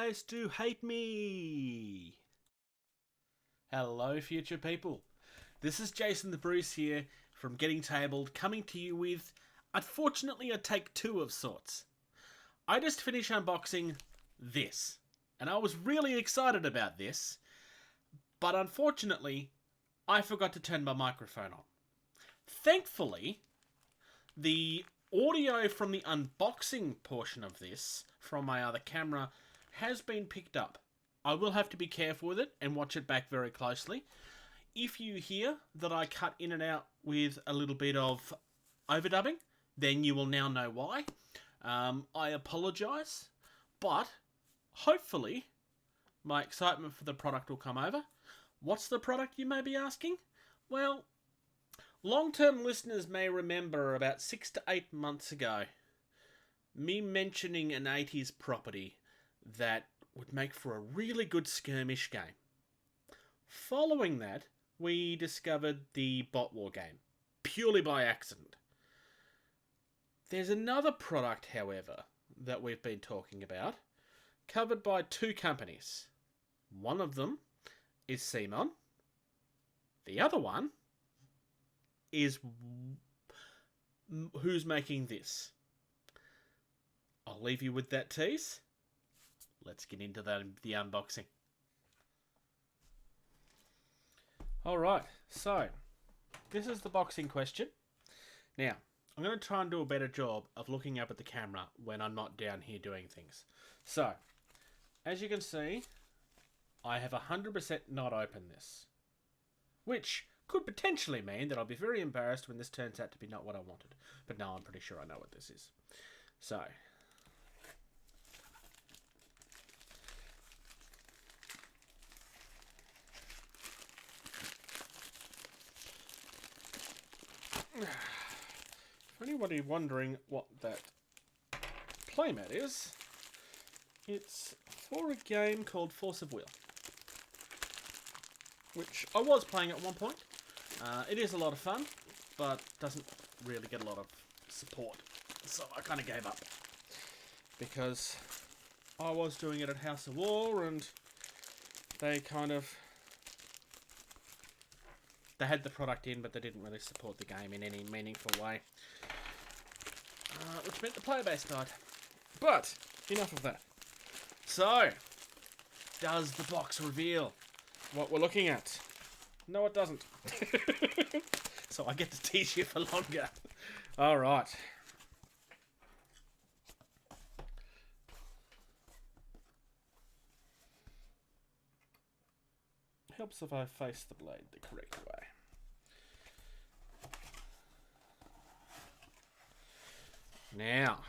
guys do hate me. Hello, future people. This is Jason the Bruce here from Getting Tabled, coming to you with, unfortunately, a take two of sorts. I just finished unboxing this, and I was really excited about this, but unfortunately, I forgot to turn my microphone on. Thankfully, the audio from the unboxing portion of this from my other camera has been picked up. I will have to be careful with it and watch it back very closely. If you hear that I cut in and out with a little bit of overdubbing, then you will now know why. I apologise, but hopefully my excitement for the product will come over. What's the product, you may be asking? Well, long-term listeners may remember about 6 to 8 months ago me mentioning an 80s property that would make for a really good skirmish game. Following that, we discovered the Bot War game, purely by accident. There's another product, however, that we've been talking about, covered by two companies. One of them is CMON. The other one is who's making this. I'll leave you with that tease. Let's get into the unboxing. Alright, so this is the box in question. Now, I'm going to try and do a better job of looking up at the camera when I'm not down here doing things. So, as you can see, I have 100% not opened this, which could potentially mean that I'll be very embarrassed when this turns out to be not what I wanted. But no, I'm pretty sure I know what this is. So, for anybody wondering what that playmat is, it's for a game called Force of Will, which I was playing at one point. It is a lot of fun, but doesn't really get a lot of support, so I kind of gave up, because I was doing it at House of War, and they had the product in, but they didn't really support the game in any meaningful way, which meant the player base died. But enough of that. So, does the box reveal what we're looking at? No, it doesn't. So I get to tease you for longer. Alright. Helps if I face the blade the correct way. Now.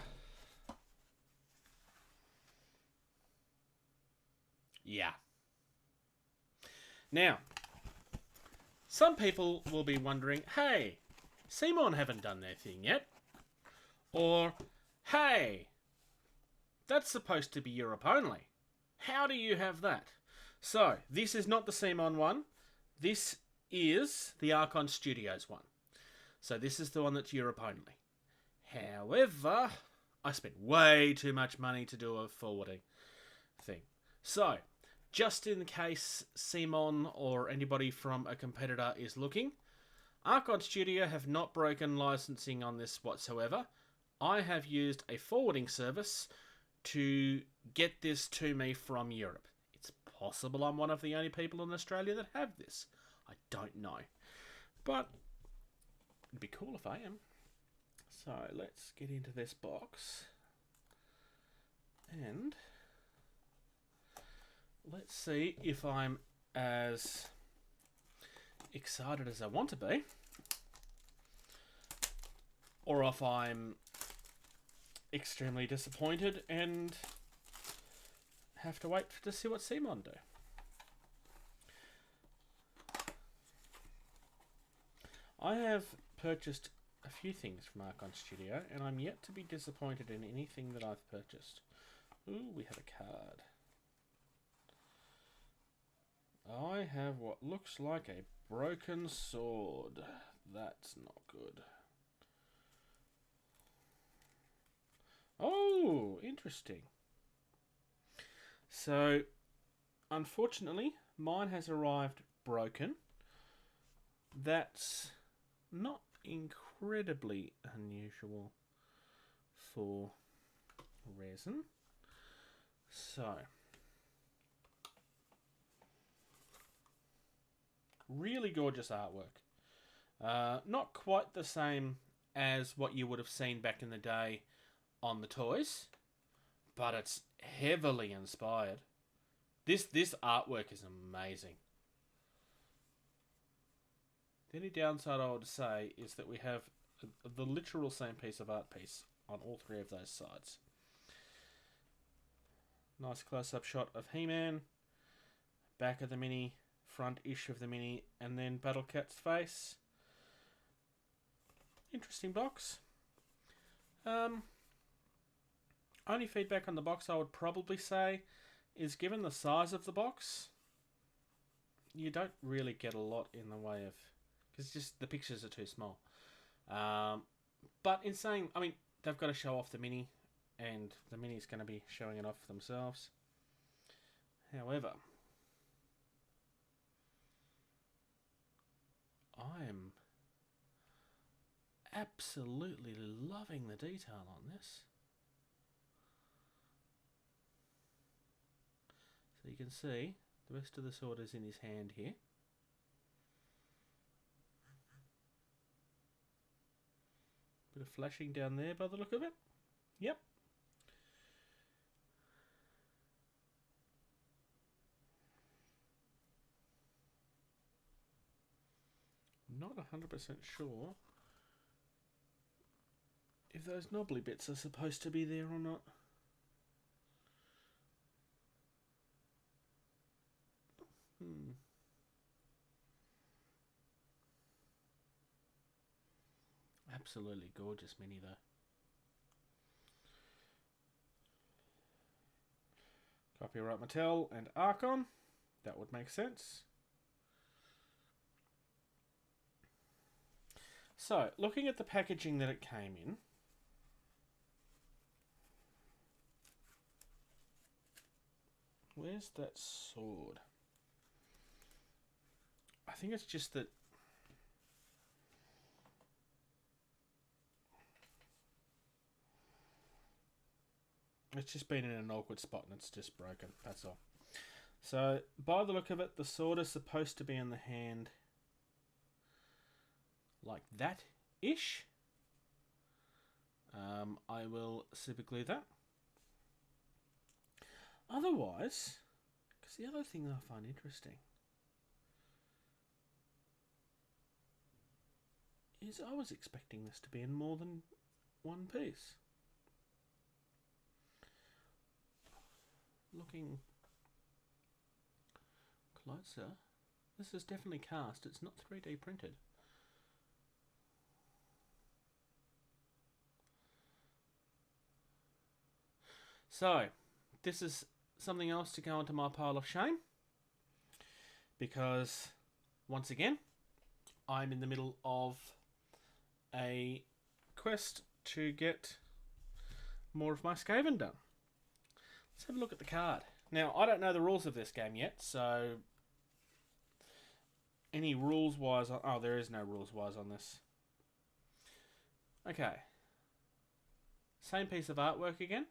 Yeah. Now, some people will be wondering, hey, CMON haven't done their thing yet. Or, hey, that's supposed to be Europe only. How do you have that? So, this is not the CMON one. This is the Archon Studios one. So this is the one that's Europe only. However, I spent way too much money to do a forwarding thing. So, just in case CMON or anybody from a competitor is looking, Archon Studio have not broken licensing on this whatsoever. I have used a forwarding service to get this to me from Europe. It's possible I'm one of the only people in Australia that have this. I don't know. But it'd be cool if I am. So let's get into this box. And let's see if I'm as excited as I want to be, or if I'm extremely disappointed and have to wait to see what CMON do. I have purchased a few things from Archon Studio, and I'm yet to be disappointed in anything that I've purchased. Ooh, we have a card. I have what looks like a broken sword. That's not good. Oh, interesting. So, unfortunately, mine has arrived broken. That's not incredibly unusual for resin. So, really gorgeous artwork. Not quite the same as what you would have seen back in the day on the toys, but it's heavily inspired. This artwork is amazing. The only downside I would say is that we have the literal same piece of art piece on all three of those sides. Nice close-up shot of He-Man, back of the mini, front-ish of the mini, and then Battle Cat's face. Interesting box. Only feedback on the box I would probably say is, given the size of the box, you don't really get a lot in the way of, because just the pictures are too small. But in saying, I mean, they've got to show off the mini, and the mini is going to be showing it off themselves. However, I am absolutely loving the detail on this. So you can see the rest of the sword is in his hand here. Bit of flashing down there by the look of it. Yep. Not 100% sure if those knobbly bits are supposed to be there or not. Absolutely gorgeous mini though. Copyright Mattel and Archon. That would make sense. So, looking at the packaging that it came in, where's that sword? I think it's just that it's just been in an awkward spot and it's just broken, that's all. So, by the look of it, the sword is supposed to be in the hand like that-ish. I will super glue that. Otherwise, because the other thing that I find interesting is I was expecting this to be in more than one piece. Looking closer, this is definitely cast. It's not 3D printed. So, this is something else to go into my pile of shame, because once again, I'm in the middle of a quest to get more of my Skaven done. Let's have a look at the card. Now, I don't know the rules of this game yet, so any rules-wise... Oh, there is no rules-wise on this. Okay. Same piece of artwork again.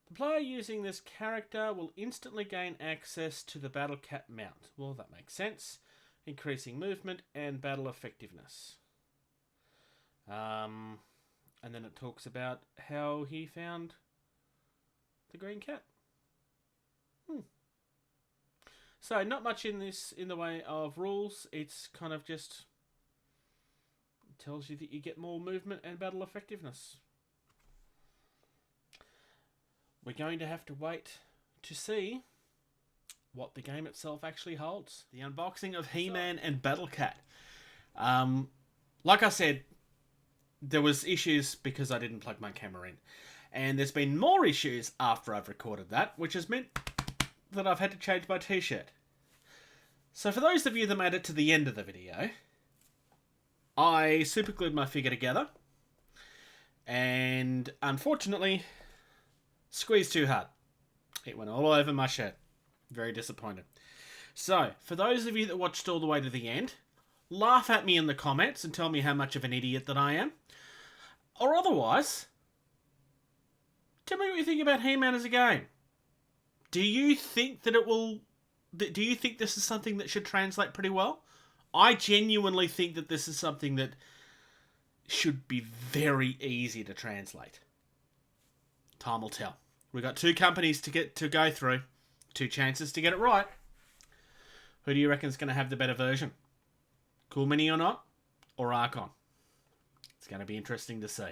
The player using this character will instantly gain access to the Battle Cat mount. Well, that makes sense. Increasing movement and battle effectiveness. And then it talks about how he found the green cat. So not much in this in the way of rules. It's kind of just tells you that you get more movement and battle effectiveness. We're going to have to wait to see what the game itself actually holds. The unboxing of He-Man and Battle Cat. Like I said, there was issues because I didn't plug my camera in. And there's been more issues after I've recorded that, which has meant that I've had to change my t-shirt. So for those of you that made it to the end of the video, I superglued my figure together. And unfortunately, squeezed too hard. It went all over my shirt. Very disappointed. So, for those of you that watched all the way to the end, laugh at me in the comments and tell me how much of an idiot that I am. Or otherwise, tell me what you think about He-Man as a game. Do you think that it will... Do you think this is something that should translate pretty well? I genuinely think that this is something that should be very easy to translate. Time will tell. We've got 2 companies to go through. 2 chances to get it right. Who do you reckon is going to have the better version? Cool Mini or not? Or Archon? It's going to be interesting to see.